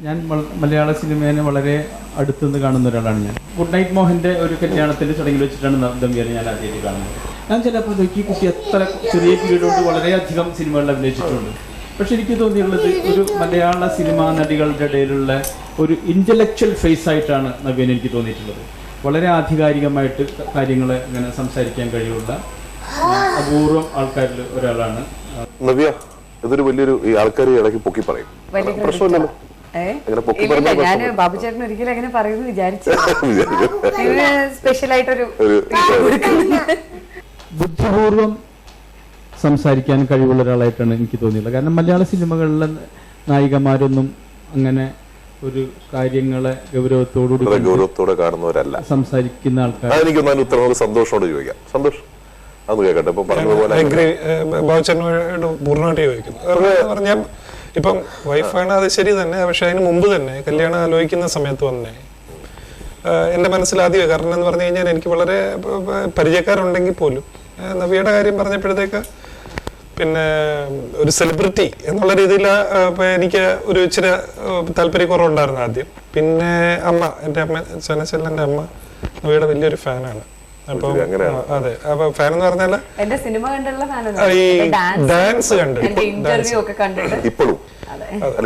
ഞാൻ മലയാള സിനിമേനെ വളരെ അടുത്തുനിന്ന് കാണുന്ന ഒരാളാണ് ഞാൻ. ഗുഡ് നൈറ്റ് മോഹൻ്റെ ഒരു കല്യാണത്തിൻ്റെ ചടങ്ങിൽ വെച്ചിട്ടാണ് നവ്യനെ ഞാൻ ആദ്യമായിട്ട് കാണുന്നത്. ഞാൻ ചിലപ്പോൾ നോക്കി കുട്ടി എത്ര ചെറിയ പീരീഡ് കൊണ്ട് വളരെയധികം സിനിമകളിൽ അഭിനയിച്ചിട്ടുണ്ട്. പക്ഷെ എനിക്ക് തോന്നിയുള്ളത് ഒരു മലയാള സിനിമാ നടികളുടെ ഇടയിലുള്ള ഒരു ഇൻ്റലക്ച്വൽ ഫേസ് ആയിട്ടാണ് നവ്യനെ എനിക്ക് തോന്നിയിട്ടുള്ളത്. വളരെ ആധികാരികമായിട്ട് കാര്യങ്ങൾ ഇങ്ങനെ സംസാരിക്കാൻ കഴിയുള്ള അപൂർവം ആൾക്കാരിൽ ഒരാളാണ് നവ്യ. ഇതൊരു വലിയൊരു ആൾക്കാർ ഇടയ്ക്ക് പൊക്കി പറയും, പ്രശ്നമില്ലല്ലോ. ഞാൻ ബാബുചേട്ടൻ ഒരിക്കലും അങ്ങനെ പറയുന്നു വിചാരിച്ചു. സ്പെഷ്യൽ ആയിട്ടൊരു ബുദ്ധിപൂർവം സംസാരിക്കാൻ കഴിവുള്ള ഒരാളായിട്ടാണ് എനിക്ക് തോന്നിയുള്ളത്. കാരണം മലയാള സിനിമകളിലെ നായികമാരൊന്നും അങ്ങനെ ഒരു കാര്യങ്ങളെ ഗൗരവത്തോടെ കാണുന്നവരല്ല, സംസാരിക്കുന്ന ആൾക്കാർ. എനിക്ക് ഉത്തരവ് സന്തോഷത്തോട് ചോദിക്കാം. സന്തോഷം അന്ന് കേട്ടെ. ഇപ്പൊ പറഞ്ഞതുപോലെ പൂർണ്ണമായിട്ട് ചോദിക്കുന്നു. ഞാൻ ഇപ്പം വൈഫാണ്, അത് ശരി തന്നെ. പക്ഷെ അതിന് മുമ്പ് തന്നെ കല്യാണം ആലോചിക്കുന്ന സമയത്ത് തന്നെ എൻ്റെ മനസ്സിലാദ്യം, കാരണം എന്ന് പറഞ്ഞു കഴിഞ്ഞാൽ എനിക്ക് വളരെ പരിചയക്കാരുണ്ടെങ്കിൽ പോലും നവ്യയുടെ കാര്യം പറഞ്ഞപ്പോഴത്തേക്ക് പിന്നെ ഒരു സെലിബ്രിറ്റി എന്നുള്ള രീതിയിൽ എനിക്ക് ഒരു ഇച്ചിരി താല്പര്യക്കുറവുണ്ടായിരുന്നു ആദ്യം. പിന്നെ അമ്മ, എൻ്റെ അമ്മ ചനച്ചെല്ലൻ്റെ അമ്മ നവ്യയുടെ വലിയൊരു ഫാനാണ്. അപ്പം അതെ, അപ്പൊ ഫാൻ എന്ന് പറഞ്ഞാൽ എന്റെ സിനിമ കണ്ടുള്ള ഈ ഡാൻസ് കണ്ടിട്ട് ഇന്റർവ്യൂ ഒക്കെ കണ്ടിട്ട്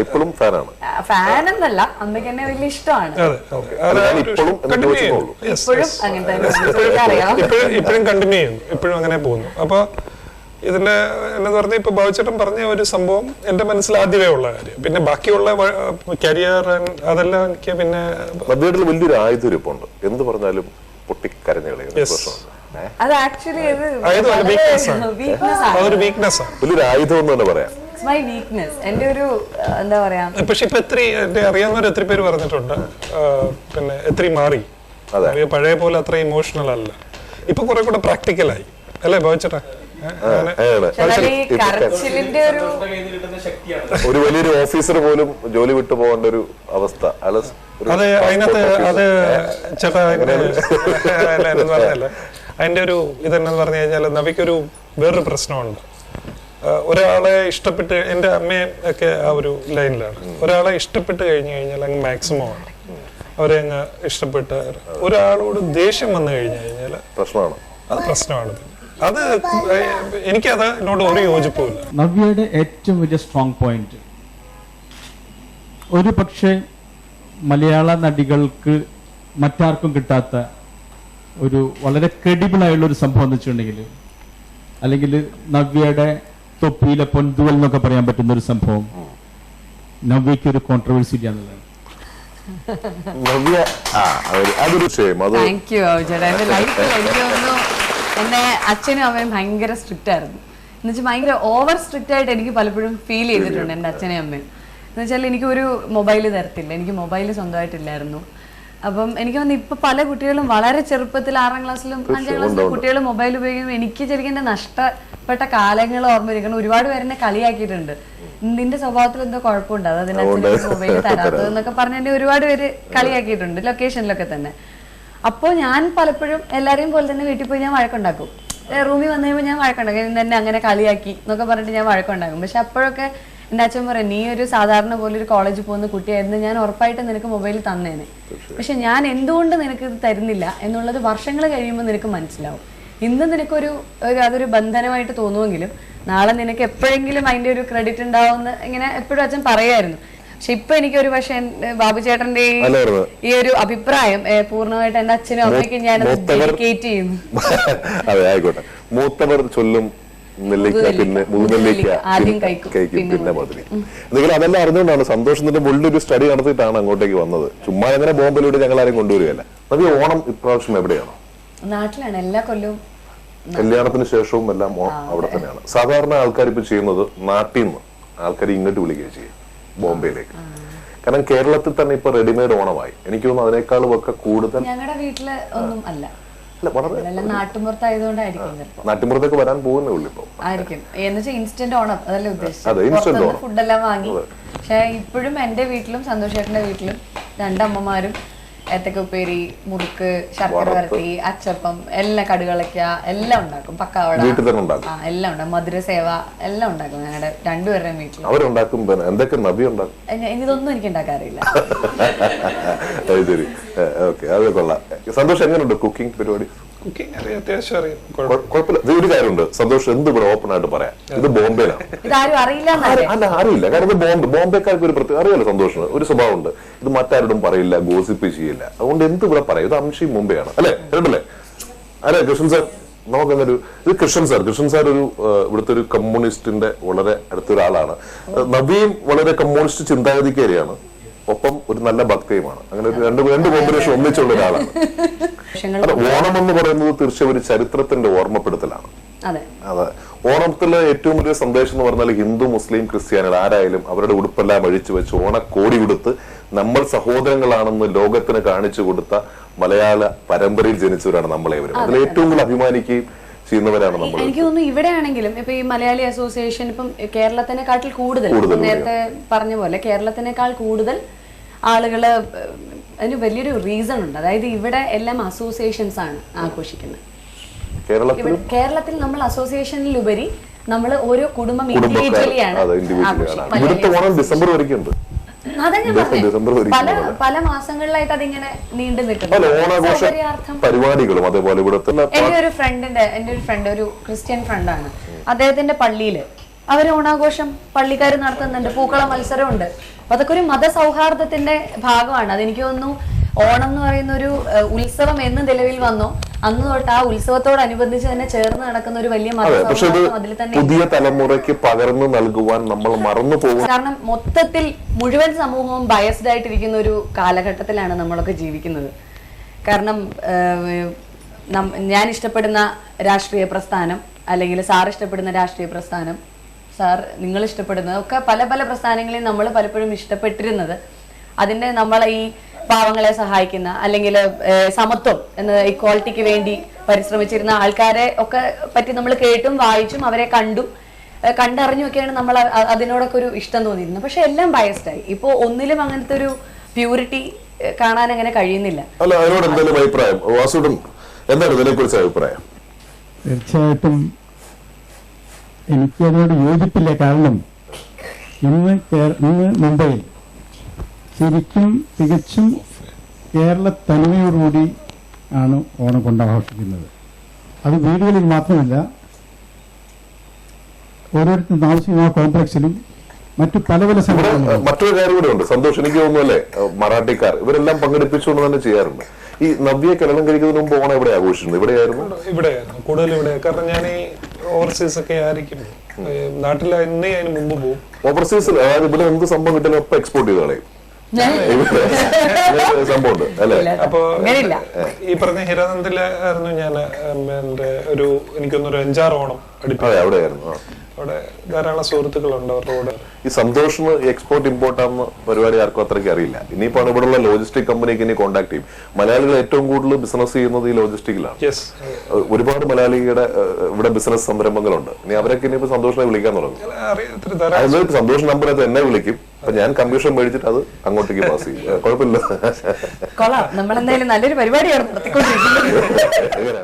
ഇപ്പോഴും ഫാനാണ്. ഫാൻ എന്നല്ല, അമ്മയ്ക്ക് എന്നെ വലിയ ഇഷ്ടമാണ്. ഇപ്പോഴും കണ്ടിന്യൂ ചെയ്യുന്നു, ഇപ്പോഴും അങ്ങനെ പോകുന്നു. അപ്പൊ ഇതിന്റെ എന്ന് പറഞ്ഞാൽ ഇപ്പൊ ബാബുചേട്ടൻ പറഞ്ഞ ഒരു സംഭവം എന്റെ മനസ്സിൽ ആദ്യമേ ഉള്ള കാര്യം. പിന്നെ ബാക്കിയുള്ള കരിയർ അതെല്ലാം എനിക്ക് പിന്നെ വലിയൊരു ആയുധരിപ്പുണ്ട്. എന്ത് പറഞ്ഞാലും പൊട്ടിക്കരഞ്ഞ വലിയൊരു ആയുധം എന്ന് തന്നെ പറയാം. പക്ഷെ ഇപ്പൊ അറിയാവുന്നവർ എത്ര പേര് പറഞ്ഞിട്ടുണ്ട് പിന്നെ എത്ര മാറി, പഴയ പോലെ അത്ര ഇമോഷണൽ അല്ല, ഇപ്പൊ കുറെ കൂടെ പ്രാക്ടിക്കലായി അല്ലേ ബാബുചേട്ടാ? ഒരു വലിയൊരു ഓഫീസർ പോലും ജോലി വിട്ടു പോകേണ്ട ഒരു അവസ്ഥ. അത് അതിനകത്ത് അത് ചേട്ടാ പറഞ്ഞല്ല, അതിന്റെ ഒരു ഇതെന്നു പറഞ്ഞു കഴിഞ്ഞാൽ നവിക്കൊരു വേറൊരു പ്രശ്നമുണ്ട്. ഒരാളെ ഇഷ്ടപ്പെട്ട്, എൻ്റെ അമ്മയെ ഒക്കെ ആ ഒരു ലൈനിലാണ്, ഒരാളെ ഇഷ്ടപ്പെട്ട് കഴിഞ്ഞു കഴിഞ്ഞാൽ അങ്ങ് മാക്സിമം ആണ് അവരെ അങ്ങ് ഇഷ്ടപ്പെട്ട്. ഒരാളോട് ദേഷ്യം വന്നു കഴിഞ്ഞു കഴിഞ്ഞാൽ പ്രശ്നമാണ്, അത് പ്രശ്നമാണ്. അത് എനിക്ക് അതിനോട് ഒരു യോജിപ്പില്ല. നവ്യയുടെ ഏറ്റവും വലിയ സ്ട്രോങ് പോയിന്റ്, ഒരു പക്ഷേ മലയാള നടികൾക്ക് മറ്റാർക്കും കിട്ടാത്ത ഒരു വളരെ ക്രെഡിബിൾ ആയുള്ള ഒരു സംഭവം എന്ന് വെച്ചിട്ടുണ്ടെങ്കിൽ, അല്ലെങ്കിൽ നവ്യയുടെ തൊപ്പിയിലെ പൊൻതുവൽ എന്നൊക്കെ പറയാൻ പറ്റുന്ന ഒരു സംഭവം, നവ്യക്ക് ഒരു കോൺട്രവേഴ്സി ഇല്ല എന്നുള്ളത്. എന്നെ അച്ഛനും അമ്മയും ഭയങ്കര സ്ട്രിക്റ്റ് ആയിരുന്നു. എന്ന് വെച്ചാൽ ഭയങ്കര ഓവർ സ്ട്രിക്റ്റ് ആയിട്ട് എനിക്ക് പലപ്പോഴും ഫീൽ ചെയ്തിട്ടുണ്ട് എൻ്റെ അച്ഛനെയും അമ്മയും. എന്ന് വെച്ചാൽ എനിക്കൊരു മൊബൈൽ തരത്തില്ല, എനിക്ക് മൊബൈൽ സ്വന്തമായിട്ടില്ലായിരുന്നു. അപ്പം എനിക്ക് തോന്നുന്നു ഇപ്പൊ പല കുട്ടികളും വളരെ ചെറുപ്പത്തിൽ 6ാം ക്ലാസ്സിലും 5ാം ക്ലാസ്സിലും കുട്ടികൾ മൊബൈൽ ഉപയോഗിക്കുമ്പോൾ എനിക്ക് ശരിക്കും എൻ്റെ നഷ്ടപ്പെട്ട കാലങ്ങൾ ഓർമ്മയിരിക്കണം. ഒരുപാട് പേരെന്നെ കളിയാക്കിയിട്ടുണ്ട്, നിന്റെ സ്വഭാവത്തിൽ എന്തോ കുഴപ്പമുണ്ട്, അത് അതിന് അച്ഛനും മൊബൈൽ തരാത്തത് എന്നൊക്കെ പറഞ്ഞ് എന്നെ ഒരുപാട് പേര് കളിയാക്കിയിട്ടുണ്ട് ലൊക്കേഷനിലൊക്കെ തന്നെ. അപ്പോൾ ഞാൻ പലപ്പോഴും എല്ലാവരെയും പോലെ തന്നെ വീട്ടിൽ പോയി ഞാൻ വഴക്കുണ്ടാക്കും. റൂമിൽ വന്നു കഴിയുമ്പോൾ ഞാൻ വഴക്കുണ്ടാക്കും, എന്നെ അങ്ങനെ കളിയാക്കി എന്നൊക്കെ പറഞ്ഞിട്ട് ഞാൻ വഴക്കുണ്ടാക്കും. പക്ഷെ അപ്പോഴൊക്കെ എൻ്റെ അച്ഛൻ പറയും, നീ ഒരു സാധാരണ പോലെ ഒരു കോളേജിൽ പോകുന്ന കുട്ടിയായിരുന്നു, ഞാൻ ഉറപ്പായിട്ടും നിനക്ക് മൊബൈൽ തന്നേനെ. പക്ഷെ ഞാൻ എന്തുകൊണ്ട് നിനക്ക് ഇത് തരുന്നില്ല എന്നുള്ളത് വർഷങ്ങൾ കഴിയുമ്പോൾ നിനക്ക് മനസ്സിലാവും. ഇന്ന് നിനക്കൊരു അതൊരു ബന്ധനമായിട്ട് തോന്നുമെങ്കിലും നാളെ നിനക്ക് എപ്പോഴെങ്കിലും അതിൻ്റെ ഒരു ക്രെഡിറ്റ് ഉണ്ടാവുമെന്ന് ഇങ്ങനെ എപ്പോഴും അച്ഛൻ പറയായിരുന്നു. പക്ഷെ ഇപ്പൊ എനിക്കൊരു പക്ഷെ ബാബുചേട്ടന്റെ ഈ ഒരു അഭിപ്രായം പൂർണ്ണമായിട്ട് എന്റെ അച്ഛനും അമ്മയ്ക്കും ഞാൻ ഡെഡിക്കേറ്റ് ചെയ്യുന്നു. അതെ, ആയിക്കോട്ടെ. മൂത്തവർ ചൊല്ലും നെല്ലിക്ക പിന്നെ ആദ്യം കഴിക്കും പിന്നെ മധുരി. എന്തെങ്കിലും അതെല്ലാം അറിഞ്ഞുകൊണ്ടാണ് സന്തോഷത്തിന്റെ വലിയൊരു സ്റ്റഡി നടത്തിയിട്ടാണ് അങ്ങോട്ടേക്ക് വന്നത്. ചുമ്മാ അങ്ങനെ ബോംബെയിലൂടെ ഞങ്ങൾ ആരും കൊണ്ടുവരികയല്ല. നവ്യ, ഓണം ഇപ്രാവശ്യം എവിടെയാണോ? നാട്ടിലാണ്. എല്ലാ കൊല്ലവും കല്യാണത്തിന് ശേഷവും എല്ലാം അവിടെ തന്നെയാണ്. സാധാരണ ആൾക്കാർ ഇപ്പൊ ചെയ്യുന്നത് നാട്ടിൽ നിന്ന് ആൾക്കാർ ഇങ്ങോട്ട് വിളിക്കുകയും ചെയ്യും ബോംബെയിലേക്ക്. കാരണം കേരളത്തിൽ തന്നെ ഇപ്പൊ റെഡിമെയ്ഡ് ഓണമായി. എനിക്ക് തോന്നുന്നു അതിനേക്കാളും ഒക്കെ കൂടുതൽ ഞങ്ങളുടെ വീട്ടില് ഒന്നും അല്ല, നാട്ടിൻപുറത്തേക്ക് വരാൻ പോകുന്നേ ഉള്ളൂ ഇപ്പൊ ആയിരിക്കും. എന്നുവെച്ചാൽ ഇൻസ്റ്റന്റ് ഓണം അതല്ലേ ഉദ്ദേശിച്ചത്, ഫുഡെല്ലാം വാങ്ങി. പക്ഷെ ഇപ്പോഴും എന്റെ വീട്ടിലും സന്തോഷേട്ടന്റെ വീട്ടിലും 2 അമ്മമാരും ഏത്തക്ക ഉപ്പേരി, മുറുക്ക്, ശർക്കര വരട്ടി, അച്ചപ്പം, എല്ലാ കടുകളൊക്കെ എല്ലാം ഉണ്ടാക്കും. പക്കാവട വീട്ടിൽ തന്നെ ഉണ്ടാക്കും. എല്ലാം ഉണ്ടാക്കും. മധുരസേവ എല്ലാം ഉണ്ടാക്കും ഞങ്ങളുടെ രണ്ടുപേരുടെയും വീട്ടിൽ. അവരുണ്ടാക്കും. എന്തൊക്കെ നവ്യ ഉണ്ടാക്കും? ഇതൊന്നും എനിക്ക് ഉണ്ടാക്കാറില്ല. ശരി, ഓക്കെ, അത് കൊള്ളാം. സന്തോഷം, എങ്ങനെയുണ്ട് കുക്കിംഗ് പരിപാടി? കുക്കിംഗ് അറിയാം, അത്യാവശ്യം അറിയാം. കുഴപ്പമില്ല. ഇത് ഒരു കാര്യമുണ്ട് സന്തോഷം, എന്ത് ഇവിടെ ഓപ്പൺ ആയിട്ട് പറയാം, ഇത് ബോംബെയിലാണ്. ഇതാരും അറിയില്ല. അല്ല, അറിയില്ല. കാരണം ഇത് ബോംബെക്കാർക്ക് ഒരു പ്രത്യേക അറിയാലോ സന്തോഷം, ഒരു സ്വഭാവമുണ്ട്. ഇത് മറ്റാരോടും പറയില്ല, ഗോസിപ്പ് ചെയ്യില്ല. അതുകൊണ്ട് എന്ത് ഇവിടെ പറയാം, ഇത് അംശി മുംബൈയാണ് അല്ലെ, കേട്ടല്ലേ? അല്ലെ കൃഷ്ണൻ സാർ? നമുക്കങ്ങനെ ഇത് കൃഷ്ണൻ സാർ ഒരു ഇവിടുത്തെ ഒരു കമ്മ്യൂണിസ്റ്റിന്റെ വളരെ അടുത്തൊരാളാണ്. നബിയും വളരെ കമ്മ്യൂണിസ്റ്റ് ചിന്താഗതിക്കാരിയാണ്, ഒപ്പം ഒരു നല്ല ഭക്തയുമാണ്. അങ്ങനെ ഒരു രണ്ട് കോമ്പിനേഷൻ ഒന്നിച്ചുള്ള ഒരാളാണ്. ഓണം എന്ന് പറയുന്നത് തീർച്ചയായും ഒരു ചരിത്രത്തിന്റെ ഓർമ്മപ്പെടുത്തലാണ്. അതെ, ഓണത്തിലെ ഏറ്റവും വലിയ സന്ദേശം എന്ന് പറഞ്ഞാൽ ഹിന്ദു, മുസ്ലിം, ക്രിസ്ത്യാനികൾ ആരായാലും അവരുടെ ഉടുപ്പെല്ലാം അഴിച്ചു വെച്ച് ഓണക്കോടി കൊടുത്ത് നമ്മൾ സഹോദരങ്ങളാണെന്ന് ലോകത്തിന് കാണിച്ചു കൊടുത്ത മലയാള പരമ്പരയിൽ ജനിച്ചവരാണ് നമ്മളേവരും. അതിൽ ഏറ്റവും കൂടുതൽ അഭിമാനിക്കുകയും ചെയ്യുന്നവരാണ് നമ്മൾ. എനിക്ക് തോന്നുന്നു ഇവിടെയാണെങ്കിലും ഇപ്പൊ ഈ മലയാളി അസോസിയേഷൻ ഇപ്പം കേരളത്തിനെക്കാട്ടിൽ കൂടുതൽ, നേരത്തെ പറഞ്ഞ പോലെ കേരളത്തിനേക്കാൾ കൂടുതൽ ആളുകള്, അതിന് വലിയൊരു റീസൺ ഉണ്ട്. അതായത് ഇവിടെ എല്ലാം അസോസിയേഷൻസ് ആണ് ആഘോഷിക്കുന്നത്. കേരളത്തിൽ നമ്മൾ അസോസിയേഷനിലുപരി നമ്മൾ ഓരോ കുടുംബം ഇൻഡിവിജ്വലിയാണ് ഡിസംബർ വരെയുണ്ട്. പല മാസങ്ങളിലായിട്ട് അതിങ്ങനെ നീണ്ടു നിൽക്കുന്നു. പരിപാടികളും അതേപോലെ ഇവിടുത്തെ എന്റെ ഒരു ഫ്രണ്ട് ഒരു ക്രിസ്ത്യൻ ഫ്രണ്ടാണ്. അദ്ദേഹത്തിന്റെ പള്ളിയില് അവര് ഓണാഘോഷം പള്ളിക്കാർ നടത്തുന്നുണ്ട്, പൂക്കള മത്സരമുണ്ട്. അപ്പൊ അതൊക്കെ ഒരു മതസൗഹാർദ്ദത്തിന്റെ ഭാഗമാണ്. അതെനിക്ക് തോന്നുന്നു ഓണം എന്ന് പറയുന്ന ഒരു ഉത്സവം എന്ന് നിലവിൽ വന്നോ അന്ന് തൊട്ട് ആ ഉത്സവത്തോടനുബന്ധിച്ച് തന്നെ ചേർന്ന് നടക്കുന്ന ഒരു വലിയ മതസൗഹാർദ്ദം അതിൽ തന്നെ പുതിയ തലമുറയ്ക്ക് പകർന്നു നൽകുവാൻ നമ്മൾ മറന്നു പോകും. കാരണം മൊത്തത്തിൽ മുഴുവൻ സമൂഹവും ബയസ്ഡ് ആയിട്ടിരിക്കുന്ന ഒരു കാലഘട്ടത്തിലാണ് നമ്മളൊക്കെ ജീവിക്കുന്നത്. കാരണം ഞാൻ ഇഷ്ടപ്പെടുന്ന രാഷ്ട്രീയ പ്രസ്ഥാനം, അല്ലെങ്കിൽ സാർ ഇഷ്ടപ്പെടുന്ന രാഷ്ട്രീയ പ്രസ്ഥാനം, സാർ നിങ്ങൾ ഇഷ്ടപ്പെടുന്നത് ഒക്കെ പല പല പ്രസ്ഥാനങ്ങളെയും നമ്മൾ പലപ്പോഴും ഇഷ്ടപ്പെട്ടിരുന്നത് അതിന്റെ നമ്മളെ ഈ പാവങ്ങളെ സഹായിക്കുന്ന അല്ലെങ്കിൽ സമത്വം എന്ന ഇക്വാളിറ്റിക്ക് വേണ്ടി പരിശ്രമിച്ചിരുന്ന ആൾക്കാരെ ഒക്കെ പറ്റി നമ്മൾ കേട്ടും വായിച്ചും അവരെ കണ്ടറിഞ്ഞുമൊക്കെയാണ് നമ്മൾ അതിനോടൊക്കെ ഒരു ഇഷ്ടം തോന്നിയിരുന്നത്. പക്ഷെ എല്ലാം ബയസ്ഡായി. ഇപ്പോ ഒന്നിലും അങ്ങനത്തെ ഒരു പ്യൂരിറ്റി കാണാൻ അങ്ങനെ കഴിയുന്നില്ല. തീർച്ചയായിട്ടും എനിക്കതിനോട് യോജിപ്പില്ല. കാരണം ഇന്ന് മുംബൈയിൽ ശരിക്കും തികച്ചും കേരള തനിമയോടുകൂടി ആണ് ഓണം കൊണ്ടാഘോഷിക്കുന്നത്. അത് വീടുകളിൽ മാത്രമല്ല, ഓരോരുത്തരും താമസിക്കുന്ന കോംപ്ലക്സിലും മറ്റു പല പല സംഘടനകളും. മറ്റൊരു കാര്യം കൂടെ ഉണ്ട് സന്തോഷം, എനിക്ക് തോന്നുന്നല്ലേ, മറാഠിക്കാർ ഇവരെല്ലാം പങ്കെടുപ്പിച്ചുകൊണ്ട് തന്നെ ചെയ്യാറുണ്ട്. ഈ നവ്യെ കല്യാണം കഴിക്കുന്നതിന് മുമ്പ് ഓണം എവിടെ ആഘോഷിക്കുന്നത്? ഇവിടെയായിരുന്നു കൂടുതൽ ഇവിടെ. കാരണം ഞാൻ ഈ ഓവർസീസ് ഒക്കെ ആയിരിക്കും, നാട്ടിൽ ഇന്നേ അതിന് മുമ്പ് പോകും. ഓവർസീസിൽ അതായത് ഇവിടെ എന്ത് സംഭവം കിട്ടിയാലും ഒപ്പം എക്സ്പോർട്ട് ചെയ്ത് കളയും സംഭവമുണ്ട് അല്ലെ? അപ്പൊ ഈ പറഞ്ഞ ഹിരാനന്ദിലായിരുന്നു ഞാൻ എന്റെ ഒരു എനിക്കൊന്നൊരു 5-6 ഓണം അവിടെയായിരുന്നു. അവിടെ ധാരാളം സുഹൃത്തുക്കളുണ്ട് അവരുടെ കൂടെ. ഈ സന്തോഷിന് എക്സ്പോർട്ട് ഇമ്പോർട്ട് ആണെന്ന് പരിപാടി ആർക്കും അത്രയ്ക്ക് അറിയില്ല. ഇനിയിപ്പോ ഇവിടെയുള്ള ലോജിസ്റ്റിക് കമ്പനിക്ക് ഇനി കോൺടാക്ട് ചെയ്യും. മലയാളികൾ ഏറ്റവും കൂടുതൽ ബിസിനസ് ചെയ്യുന്നത് ഈ ലോജിസ്റ്റിക്കിലാണ്. ഒരുപാട് മലയാളികളുടെ ഇവിടെ ബിസിനസ് സംരംഭങ്ങളുണ്ട്. ഇനി അവരൊക്കെ ഇനിയിപ്പോ സന്തോഷിനെ വിളിക്കാൻ തുടങ്ങും. സന്തോഷ് നമ്പറിനകത്ത് എന്നെ വിളിക്കും. അപ്പൊ ഞാൻ കമ്മീഷൻ മേടിച്ചിട്ട് അത് അങ്ങോട്ടേക്ക് പാസ് ചെയ്യും. കുഴപ്പമില്ല. നമ്മളെന്തായാലും നല്ലൊരു പരിപാടിയാണ് നടത്തിക്കൊണ്ടിരിക്കുന്നത്.